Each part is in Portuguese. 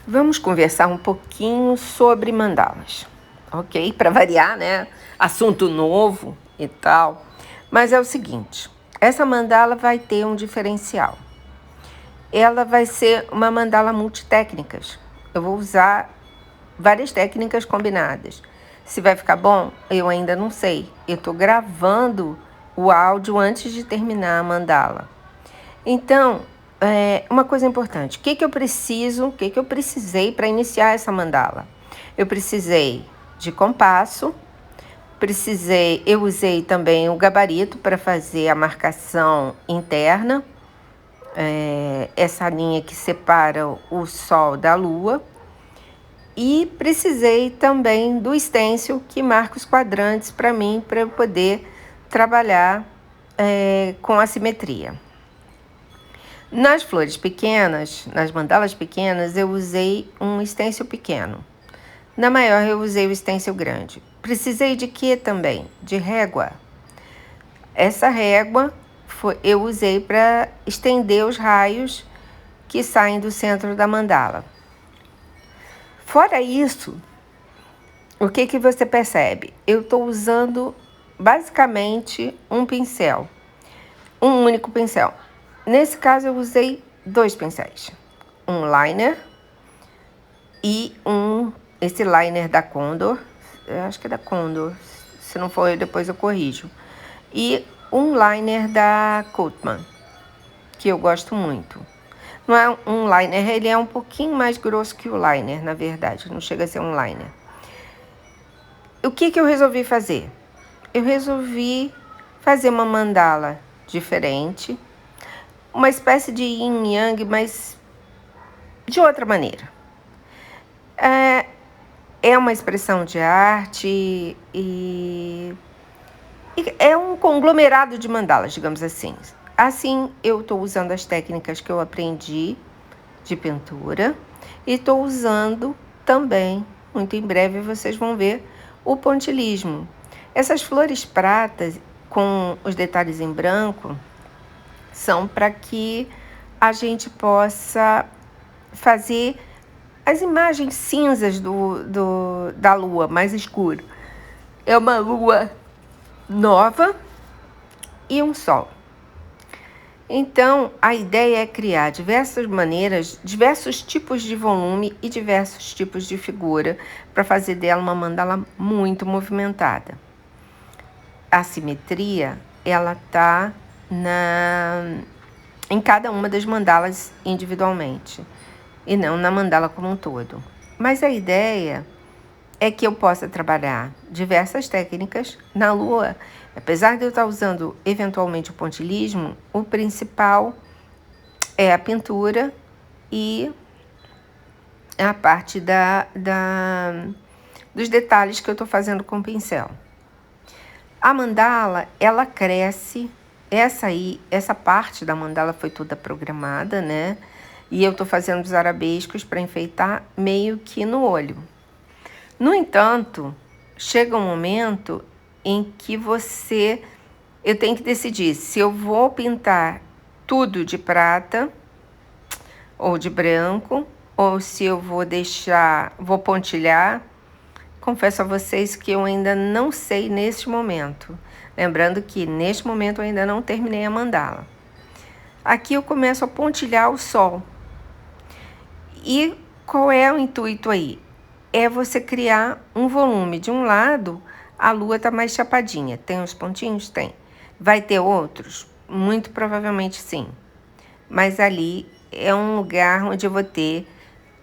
Vamos conversar um pouquinho sobre mandalas, ok? Para variar, né? Assunto novo e tal. Mas é o seguinte, essa mandala vai ter um diferencial. Ela vai ser uma mandala multitécnicas. Eu vou usar várias técnicas combinadas. Se vai ficar bom, eu ainda não sei. Eu estou gravando o áudio antes de terminar a mandala. Então, uma coisa importante, o que eu precisei para iniciar essa mandala? Eu precisei de compasso, eu usei também o gabarito para fazer a marcação interna, essa linha que separa o Sol da Lua, e precisei também do stencil que marca os quadrantes para mim, para eu poder trabalhar com a simetria. Nas flores pequenas, nas mandalas pequenas, eu usei um stencil pequeno. Na maior, eu usei o stencil grande. Precisei de quê também? De régua. Essa régua eu usei para estender os raios que saem do centro da mandala. Fora isso, o que você percebe? Eu estou usando basicamente um pincel, um único pincel. Nesse caso, eu usei 2 pincéis. Um liner e esse liner da Condor. Eu acho que é da Condor. Se não for, depois eu corrijo. E um liner da Cotman, que eu gosto muito. Não é um liner, ele é um pouquinho mais grosso que o liner, na verdade. Não chega a ser um liner. O que eu resolvi fazer? Eu resolvi fazer uma mandala diferente, uma espécie de yin yang, mas de outra maneira. É uma expressão de arte e é um conglomerado de mandalas, digamos assim. Assim, eu estou usando as técnicas que eu aprendi de pintura e estou usando também, muito em breve vocês vão ver, o pontilhismo. Essas flores pratas com os detalhes em branco são para que a gente possa fazer as imagens cinzas da lua, mais escuro. É uma lua nova e um sol. Então, a ideia é criar diversas maneiras, diversos tipos de volume e diversos tipos de figura para fazer dela uma mandala muito movimentada. A simetria, ela está em cada uma das mandalas individualmente e não na mandala como um todo. Mas a ideia é que eu possa trabalhar diversas técnicas na lua. Apesar de eu estar usando eventualmente o pontilhismo, o principal é a pintura e a parte dos detalhes que eu estou fazendo com o pincel. A mandala, ela cresce, essa parte da mandala foi toda programada, né? E eu estou fazendo os arabescos para enfeitar meio que no olho. No entanto, chega um momento em que eu tenho que decidir se eu vou pintar tudo de prata ou de branco, ou se eu vou pontilhar. Confesso a vocês que eu ainda não sei neste momento. Lembrando que neste momento eu ainda não terminei a mandala. Aqui eu começo a pontilhar o sol. E qual é o intuito aí? É você criar um volume. De um lado, a lua está mais chapadinha. Tem os pontinhos? Tem. Vai ter outros? Muito provavelmente sim. Mas ali é um lugar onde eu vou ter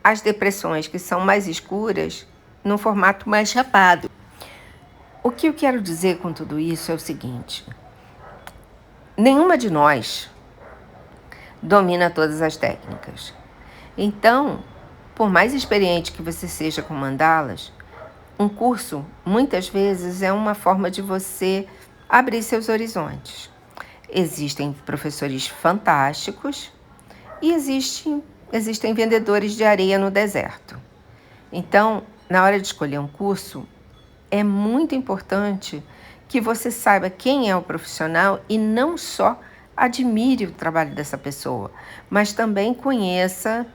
as depressões que são mais escuras no formato mais chapado. O que eu quero dizer com tudo isso é o seguinte. Nenhuma de nós domina todas as técnicas. Então, por mais experiente que você seja com mandalas, um curso, muitas vezes, é uma forma de você abrir seus horizontes. Existem professores fantásticos e existem vendedores de areia no deserto. Então, na hora de escolher um curso, é muito importante que você saiba quem é o profissional e não só admire o trabalho dessa pessoa, mas também conheça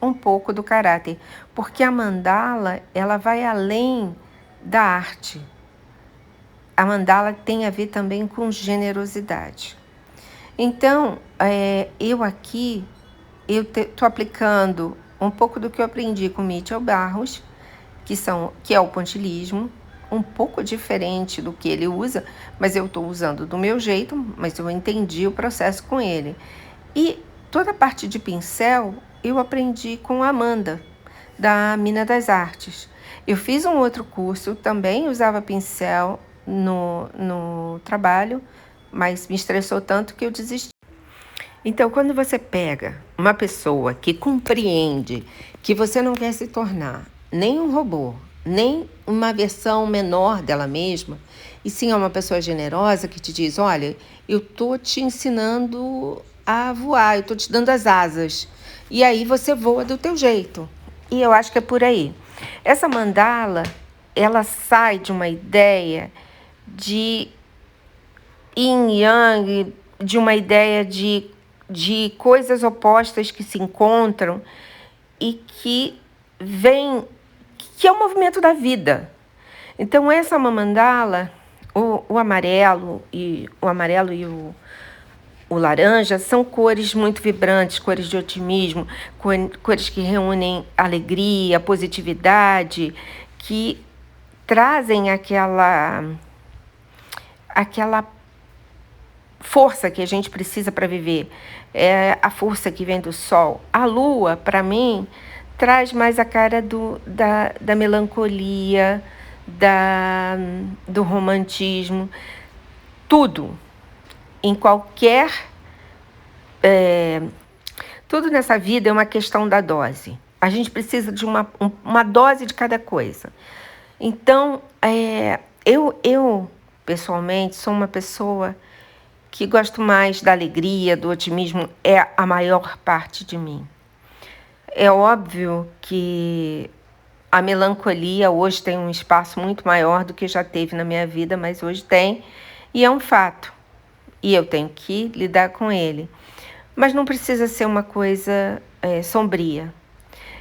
um pouco do caráter, porque a mandala, ela vai além da arte. A mandala tem a ver também com generosidade. Então, eu aqui, estou aplicando um pouco do que eu aprendi com Mitchell Barros, que é o pontilhismo, um pouco diferente do que ele usa, mas eu estou usando do meu jeito, mas eu entendi o processo com ele. E toda a parte de pincel eu aprendi com a Amanda, da Mina das Artes. Eu fiz um outro curso, também usava pincel no trabalho, mas me estressou tanto que eu desisti. Então, quando você pega uma pessoa que compreende que você não quer se tornar nem um robô, nem uma versão menor dela mesma, e sim é uma pessoa generosa que te diz, olha, eu tô te ensinando a voar, eu tô te dando as asas, e aí você voa do teu jeito. E eu acho que é por aí. Essa mandala, ela sai de uma ideia de yin yang, de uma ideia de coisas opostas que se encontram e que é o movimento da vida. Então, essa mandala, o amarelo e o laranja são cores muito vibrantes, cores de otimismo, cores que reúnem alegria, positividade, que trazem aquela força que a gente precisa para viver, é a força que vem do sol. A lua, para mim, traz mais a cara da melancolia, do romantismo, tudo, em qualquer... tudo nessa vida é uma questão da dose. A gente precisa de uma dose de cada coisa. Então, eu pessoalmente, sou uma pessoa que gosto mais da alegria, do otimismo, é a maior parte de mim. É óbvio que a melancolia hoje tem um espaço muito maior do que já teve na minha vida, mas hoje tem, e é um fato. E eu tenho que lidar com ele. Mas não precisa ser uma coisa sombria.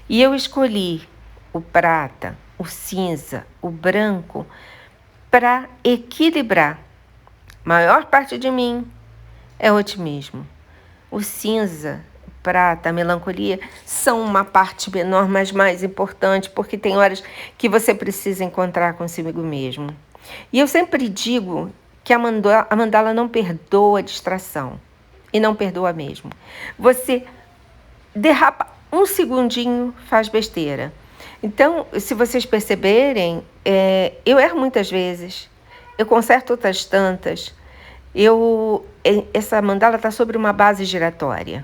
E eu escolhi o prata, o cinza, o branco, para equilibrar. A maior parte de mim é otimismo. O cinza, o prata, a melancolia são uma parte menor, mas mais importante, porque tem horas que você precisa encontrar consigo mesmo. E eu sempre digo que a mandala não perdoa a distração. E não perdoa mesmo. Você derrapa um segundinho, faz besteira. Então, se vocês perceberem, eu erro muitas vezes. Eu conserto outras tantas. Essa mandala está sobre uma base giratória.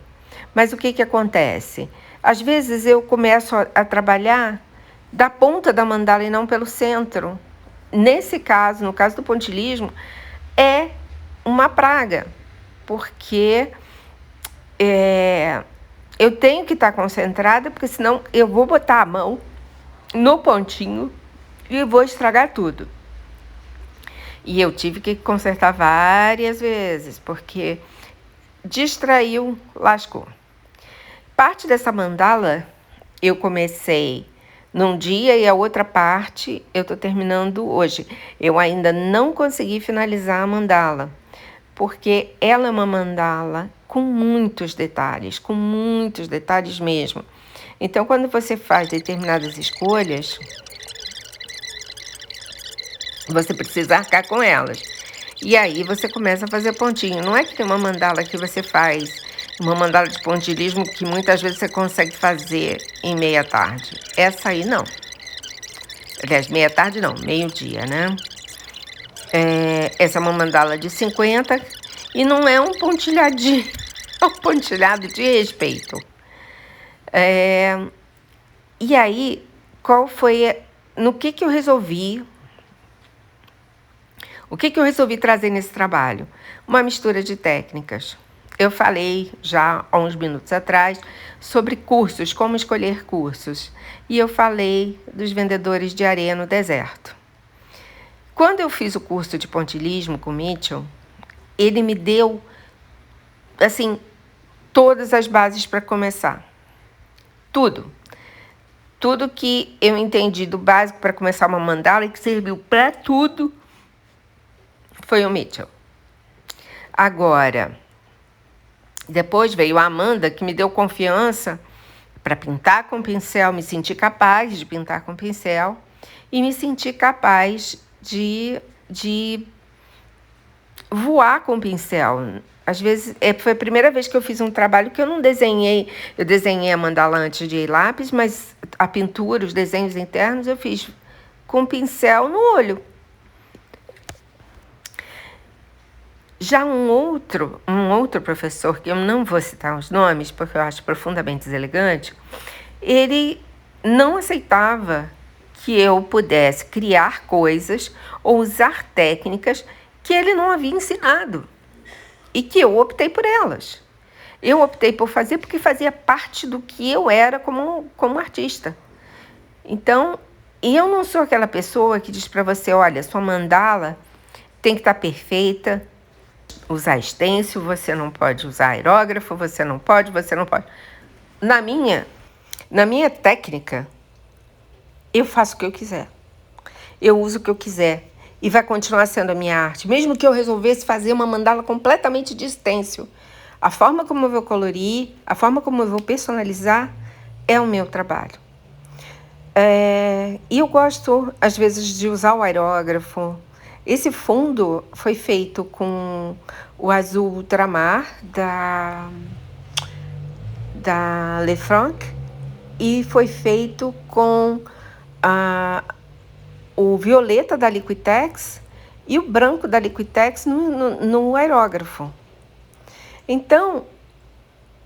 Mas o que acontece? Às vezes eu começo a trabalhar da ponta da mandala e não pelo centro. Nesse caso, no caso do pontilhismo, é uma praga, porque eu tenho que estar concentrada, porque senão eu vou botar a mão no pontinho e vou estragar tudo. E eu tive que consertar várias vezes, porque distraiu, lascou. Parte dessa mandala eu comecei num dia e a outra parte eu estou terminando hoje. Eu ainda não consegui finalizar a mandala, porque ela é uma mandala com muitos detalhes mesmo. Então, quando você faz determinadas escolhas, você precisa arcar com elas. E aí você começa a fazer pontinho. Não é que tem uma mandala que você faz, uma mandala de pontilhismo que muitas vezes você consegue fazer em meia tarde. Essa aí não. Aliás, meia tarde não, meio-dia, né? Essa é uma mandala de 50 e não é um pontilhadinho, é um pontilhado de respeito. E aí, no que eu resolvi? O que eu resolvi trazer nesse trabalho? Uma mistura de técnicas. Eu falei já há uns minutos atrás sobre cursos, como escolher cursos. E eu falei dos vendedores de areia no deserto. Quando eu fiz o curso de pontilhismo com o Mitchell, ele me deu, assim, todas as bases para começar. tudo. Tudo que eu entendi do básico para começar uma mandala e que serviu para tudo foi o Mitchell. Agora, depois veio a Amanda, que me deu confiança para pintar com pincel, me sentir capaz de pintar com pincel e me sentir capaz de voar com pincel. Às vezes, foi a primeira vez que eu fiz um trabalho que eu não desenhei. Eu desenhei a mandala antes de lápis, mas a pintura, os desenhos internos, eu fiz com pincel no olho. Já um outro professor, que eu não vou citar os nomes, porque eu acho profundamente deselegante, ele não aceitava que eu pudesse criar coisas ou usar técnicas que ele não havia ensinado e que eu optei por elas. Eu optei por fazer porque fazia parte do que eu era como artista. Então, eu não sou aquela pessoa que diz para você, olha, sua mandala tem que estar perfeita, usar stencil, você não pode usar aerógrafo, você não pode. Na minha técnica, eu faço o que eu quiser. Eu uso o que eu quiser. E vai continuar sendo a minha arte. Mesmo que eu resolvesse fazer uma mandala completamente de stencil, a forma como eu vou colorir, a forma como eu vou personalizar, é o meu trabalho. E eu gosto, às vezes, de usar o aerógrafo. Esse fundo foi feito com o azul ultramar da Lefranc e foi feito com o violeta da Liquitex e o branco da Liquitex no aerógrafo. Então,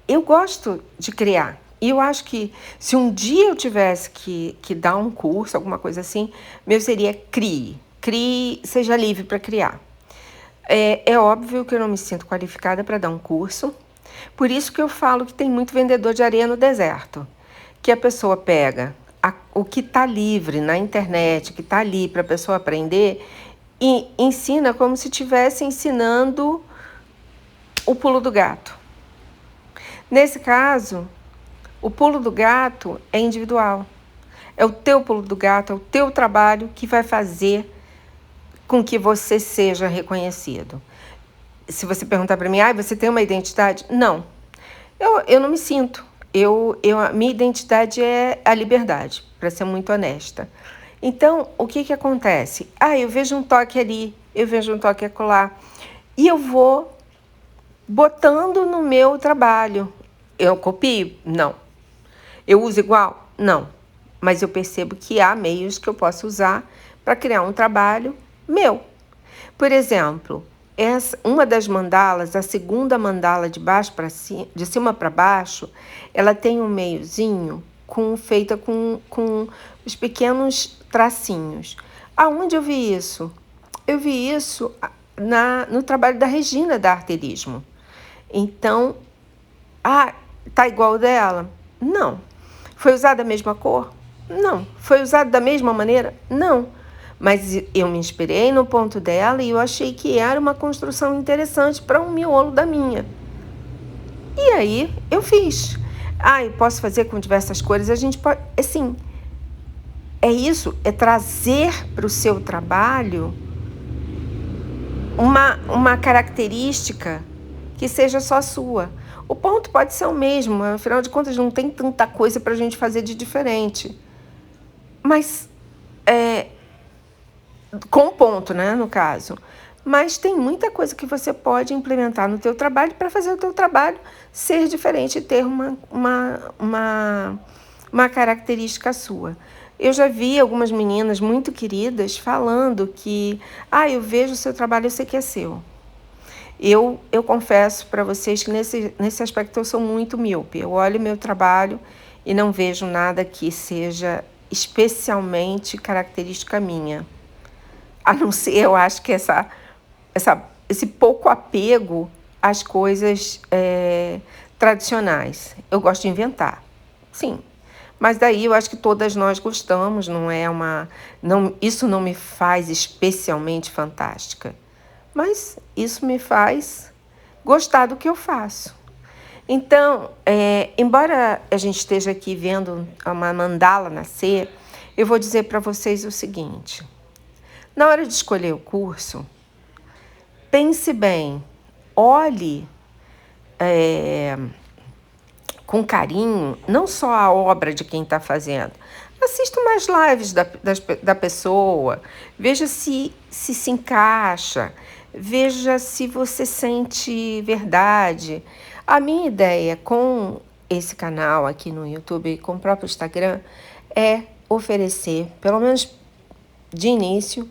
eu gosto de criar. E eu acho que se um dia eu tivesse que dar um curso, alguma coisa assim, meu seria crie, seja livre para criar. É óbvio que eu não me sinto qualificada para dar um curso, por isso que eu falo que tem muito vendedor de areia no deserto, que a pessoa pega o que está livre na internet, que está ali para a pessoa aprender, e ensina como se estivesse ensinando o pulo do gato. Nesse caso, o pulo do gato é individual. É o teu pulo do gato, é o teu trabalho que vai fazer com que você seja reconhecido. Se você perguntar para mim, você tem uma identidade? Não. Eu não me sinto. A minha identidade é a liberdade, para ser muito honesta. Então, o que acontece? Eu vejo um toque ali, eu vejo um toque acolá, e eu vou botando no meu trabalho. Eu copio? Não. Eu uso igual? Não. Mas eu percebo que há meios que eu posso usar para criar um trabalho meu. Por exemplo, uma das mandalas, a segunda mandala de cima para baixo, ela tem um meiozinho feita com os pequenos tracinhos. Aonde eu vi isso? Eu vi isso no trabalho da Regina, da Arterismo. Então, tá igual dela? Não. Foi usada a mesma cor? Não. Foi usado da mesma maneira? Não. Mas eu me inspirei no ponto dela e eu achei que era uma construção interessante para um miolo da minha. E aí eu fiz. Eu posso fazer com diversas cores. A gente pode, assim, é isso, é trazer para o seu trabalho uma característica que seja só sua. O ponto pode ser o mesmo, afinal de contas não tem tanta coisa para a gente fazer de diferente. Mas, com ponto, né, no caso. Mas tem muita coisa que você pode implementar no teu trabalho para fazer o teu trabalho ser diferente e ter uma característica sua. Eu já vi algumas meninas muito queridas falando que, eu vejo o seu trabalho, eu sei que é seu. Eu confesso para vocês que nesse aspecto eu sou muito míope. Eu olho meu trabalho e não vejo nada que seja especialmente característica minha. A não ser, eu acho que esse pouco apego às coisas tradicionais. Eu gosto de inventar, sim. Mas daí eu acho que todas nós gostamos, isso não me faz especialmente fantástica. Mas isso me faz gostar do que eu faço. Então, embora a gente esteja aqui vendo uma mandala nascer, eu vou dizer para vocês o seguinte: na hora de escolher o curso, pense bem, olhe com carinho, não só a obra de quem está fazendo. Assista umas lives da pessoa, veja se encaixa, veja se você sente verdade. A minha ideia com esse canal aqui no YouTube, com o próprio Instagram, é oferecer, pelo menos de início,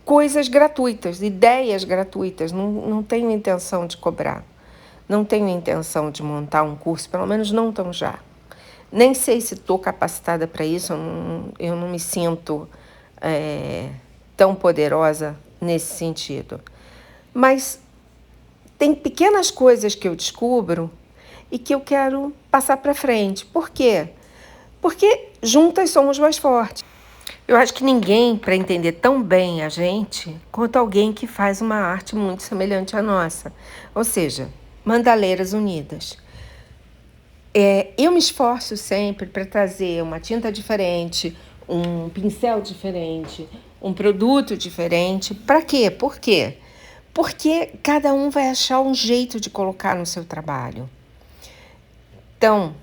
coisas gratuitas, ideias gratuitas. Não tenho intenção de cobrar. Não tenho intenção de montar um curso, pelo menos não tão já. Nem sei se estou capacitada para isso, eu não me sinto tão poderosa nesse sentido. Mas tem pequenas coisas que eu descubro e que eu quero passar para frente. Por quê? Porque juntas somos mais fortes. Eu acho que ninguém para entender tão bem a gente quanto alguém que faz uma arte muito semelhante à nossa. Ou seja, Mandaleiras Unidas. Eu me esforço sempre para trazer uma tinta diferente, um pincel diferente, um produto diferente. Para quê? Por quê? Porque cada um vai achar um jeito de colocar no seu trabalho. Então,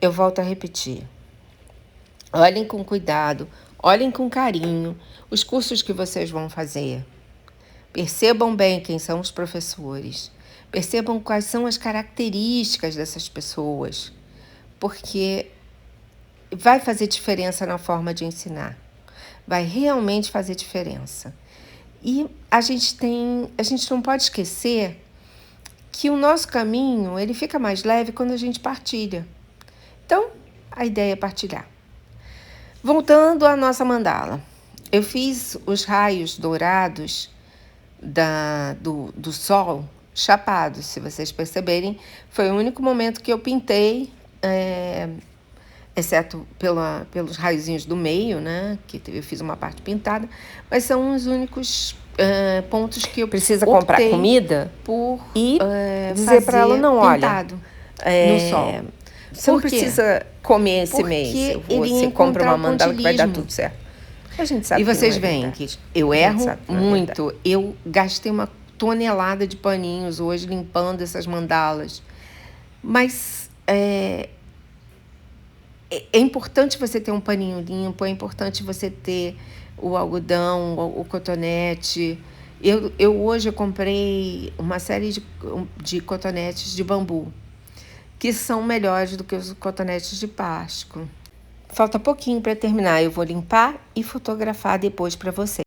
eu volto a repetir. Olhem com cuidado, olhem com carinho os cursos que vocês vão fazer. Percebam bem quem são os professores. Percebam quais são as características dessas pessoas, porque vai fazer diferença na forma de ensinar. Vai realmente fazer diferença. E a gente não pode esquecer que o nosso caminho ele fica mais leve quando a gente partilha. Então, a ideia é partilhar. Voltando à nossa mandala. Eu fiz os raios dourados do sol chapados, se vocês perceberem. Foi o único momento que eu pintei, exceto pelos raiozinhos do meio, né? Que eu fiz uma parte pintada, mas são os únicos pontos que eu Precisa comprar comida e dizer para ela, não, olha, no sol. Você não precisa comer esse mês. Você compra uma mandala que vai dar tudo certo. A gente sabe. E vocês veem que eu erro muito. Eu gastei uma tonelada de paninhos hoje limpando essas mandalas. Mas é importante você ter um paninho limpo, é importante você ter o algodão, o cotonete. Hoje eu comprei uma série de cotonetes de bambu, que são melhores do que os cotonetes de plástico. Falta pouquinho para terminar. Eu vou limpar e fotografar depois para vocês.